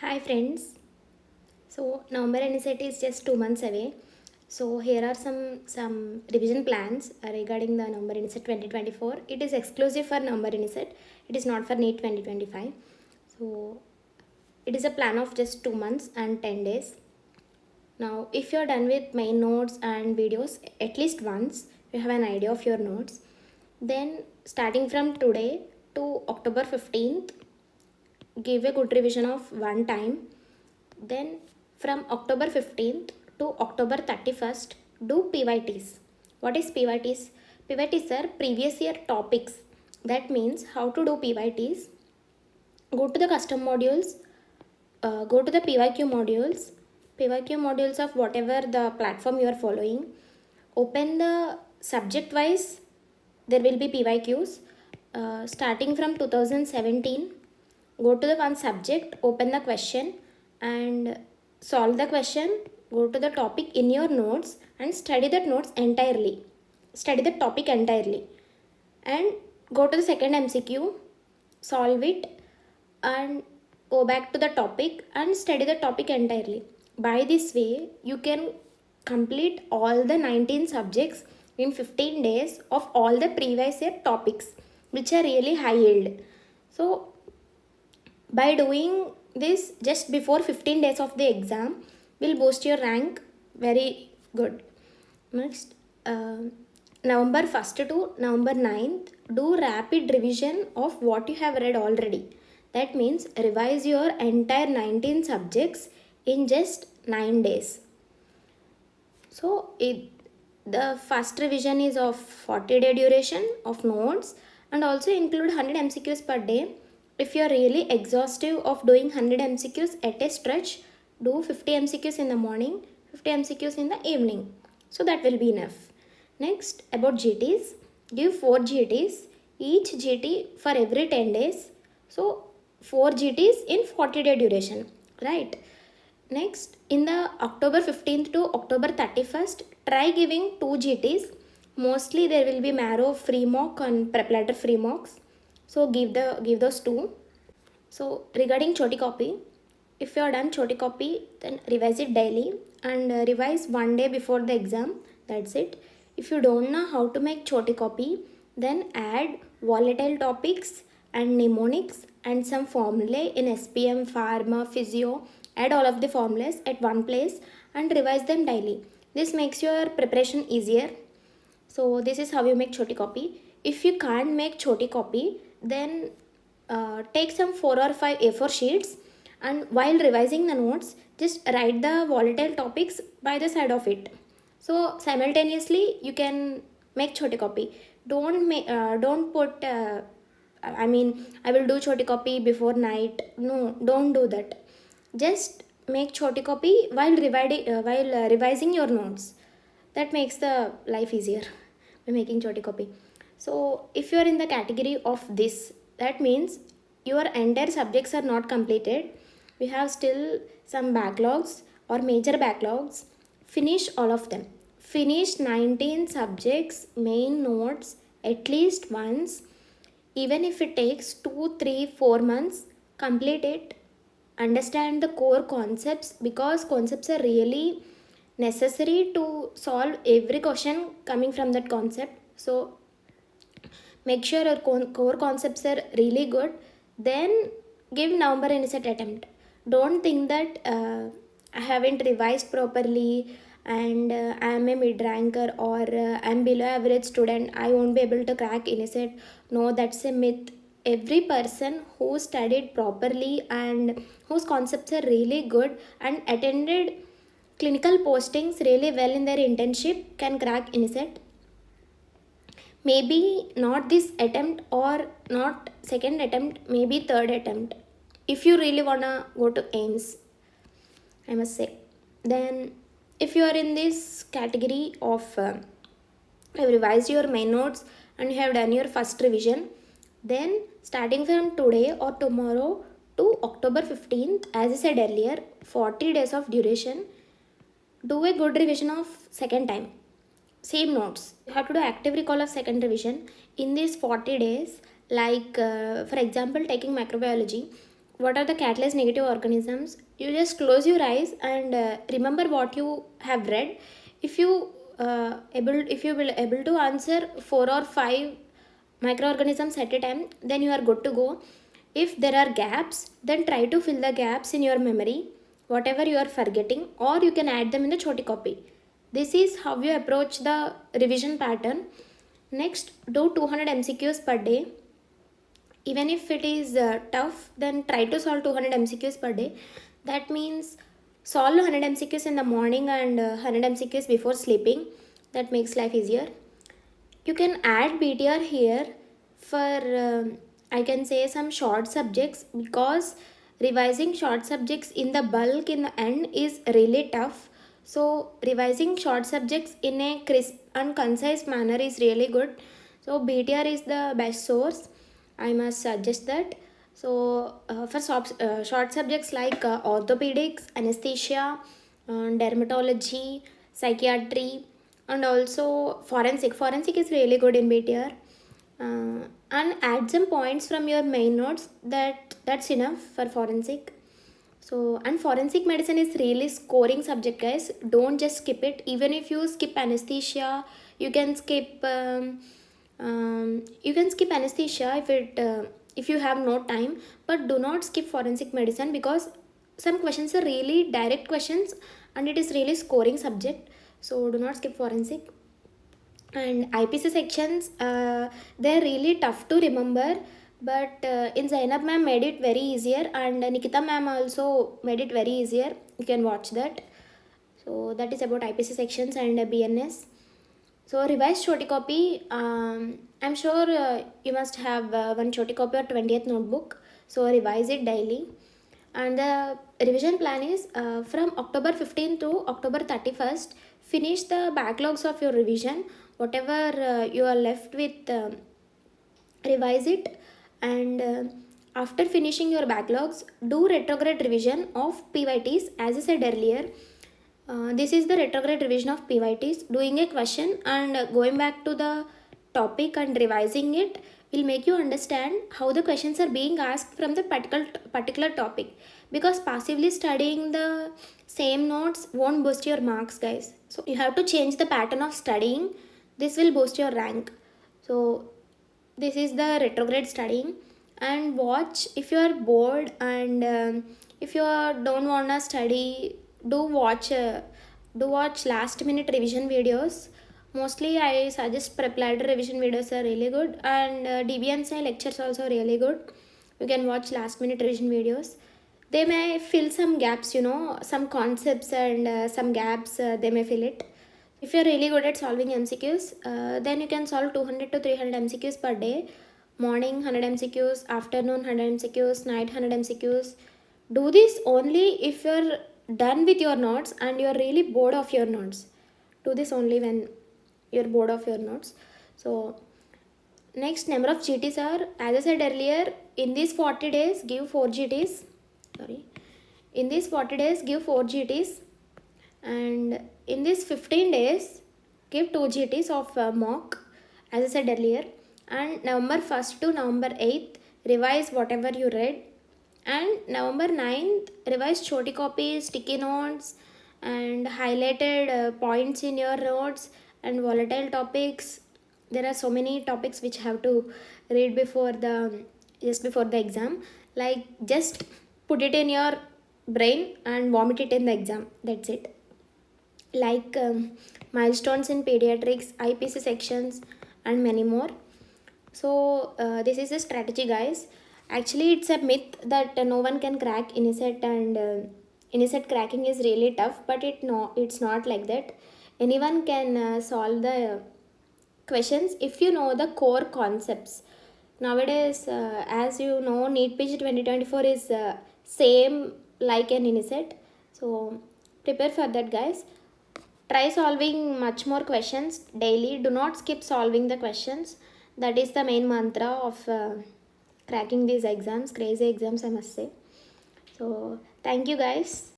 Hi friends. So November Inicet is just 2 months away. So here are some revision plans regarding the November Inicet 2024. It is exclusive for November Inicet. It is not for NEET 2025. So it is a plan of just 2 months and 10 days. Now if you are done with main notes and videos at least once, you have an idea of your notes. Then starting from today to October 15th, give a good revision of one time. Then from October 15th to October 31st, do PYTs. What is PYTs? PYTs are previous year topics. That means how to do PYTs. Go to the custom modules, go to the PYQ modules of whatever the platform you are following. Open the subject wise, there will be PYQs. Starting from 2017, go to the one subject, open the question and solve the question. Go to the topic in your notes and study that notes entirely. Study the topic entirely. And go to the second MCQ, solve it and go back to the topic and study the topic entirely. By this way, you can complete all the 19 subjects in 15 days of all the previous year topics, which are really high yield. So by doing this just before 15 days of the exam will boost your rank very good. Next, November 1st to November 9th, do rapid revision of what you have read already. That means revise your entire 19 subjects in just 9 days. So the first revision is of 40-day duration of notes and also include 100 MCQs per day. If you are really exhaustive of doing 100 MCQs at a stretch, do 50 MCQs in the morning, 50 MCQs in the evening. So that will be enough. Next, about GTs, give 4 GTs, each GT for every 10 days. So 4 GTs in 40-day duration, right? Next, in the October 15th to October 31st, try giving 2 GTs. Mostly there will be marrow free mock and prep free mocks. So give those two. So regarding choti copy, if you are done choti copy, then revise it daily and revise one day before the exam. That's it. If you don't know how to make choti copy, then add volatile topics and mnemonics and some formulae in SPM, Pharma, Physio. Add all of the formulas at one place and revise them daily. This makes your preparation easier. So this is how you make choti copy. If you can't make choti copy, then take some 4 or 5 A4 sheets and while revising the notes, just write the volatile topics by the side of it. So simultaneously you can make choti copy. Don't put I will do choti copy before night. No, don't do that. Just make choti copy while revising your notes. That makes the life easier by making choti copy. So if you are in the category of this, that means your entire subjects are not completed. We have still some backlogs or major backlogs. Finish all of them. Finish 19 subjects main notes at least once. Even if it takes 2, 3, 4 months, complete it. Understand the core concepts because concepts are really necessary to solve every question coming from that concept. So make sure your core concepts are really good. Then give November Inicet attempt. Don't think that I haven't revised properly and I am a mid-ranker or I am below average student, I won't be able to crack Inicet. No, that's a myth. Every person who studied properly and whose concepts are really good and attended clinical postings really well in their internship can crack Inicet. Maybe not this attempt or not second attempt, maybe third attempt. If you really wanna go to AIMS, I must say. Then if you are in this category of have revised your main notes and you have done your first revision, then starting from today or tomorrow to October 15th, as I said earlier, 40 days of duration, do a good revision of second time. Same notes. You have to do active recall of second revision in these 40 days. Like for example, taking microbiology, what are the catalyzed negative organisms, you just close your eyes and remember what you have read. If you if you will able to answer 4 or 5 microorganisms at a time, then you are good to go. If there are gaps, then try to fill the gaps in your memory, whatever you are forgetting, or you can add them in the choti copy. This is how you approach the revision pattern. Next, do 200 mcqs per day. Even if it is tough, then try to solve 200 mcqs per day. That means solve 100 mcqs in the morning and 100 mcqs before sleeping. That makes life easier. You can add btr here for I can say some short subjects, because revising short subjects in the bulk in the end is really tough. So revising short subjects in a crisp and concise manner is really good. So btr is the best source, I must suggest that. So for short subjects like orthopedics, anesthesia, dermatology, psychiatry, and also forensic is really good in btr. And add some points from your main notes. That's enough for forensic. So, and forensic medicine is really scoring subject, guys. Don't just skip it. Even if you skip anesthesia, you can skip anesthesia if you have no time. But do not skip forensic medicine, because some questions are really direct questions and it is really scoring subject. So do not skip forensic. And IPC sections, they're really tough to remember, but in Zainab ma'am made it very easier, and Nikita ma'am also made it very easier. You can watch that. So that is about IPC sections and BNS. So revised shorty copy, I'm sure you must have one shorty copy or 20th notebook. So revise it daily. And the revision plan is from October 15th to October 31st, finish the backlogs of your revision. Whatever you are left with, revise it. And after finishing your backlogs, do retrograde revision of PYTs. As I said earlier, this is the retrograde revision of PYTs. Doing a question and going back to the topic and revising it will make you understand how the questions are being asked from the particular topic. Because passively studying the same notes won't boost your marks, guys. So you have to change the pattern of studying. This will boost your rank. So this is the retrograde studying. And watch, if you are bored and if you don't wanna study, do watch last minute revision videos. Mostly I suggest prep ladder revision videos are really good, and DBMSI lectures also really good. You can watch last minute revision videos. They may fill some gaps, some concepts and some gaps, they may fill it. If you're really good at solving MCQs, then you can solve 200 to 300 MCQs per day. Morning 100 MCQs, afternoon 100 MCQs, night 100 MCQs. Do this only if you're done with your notes and you're really bored of your notes. Do this only when you're bored of your notes. So next, number of GTs are, as I said earlier, in these 40 days give 4 GTs. In these 40 days give 4 GTs, and in these 15 days give 2 GTs of mock, as I said earlier. And November 1st to November 8th revise whatever you read, and November 9th revise choti copies, sticky notes, and highlighted points in your notes, and volatile topics. There are so many topics which have to read just before the exam. Like, just put it in your brain and vomit it in the exam. That's it. Like milestones in pediatrics, IPC sections, and many more. So this is a strategy, guys. Actually, it's a myth that no one can crack Inicet, and Inicet cracking is really tough. But it's not like that. Anyone can solve the questions if you know the core concepts. Nowadays, as you know, NEET PG 2024 is same like an Inicet. So prepare for that, guys. Try solving much more questions daily. Do not skip solving the questions. That is the main mantra of cracking these exams, crazy exams, I must say. So thank you, guys.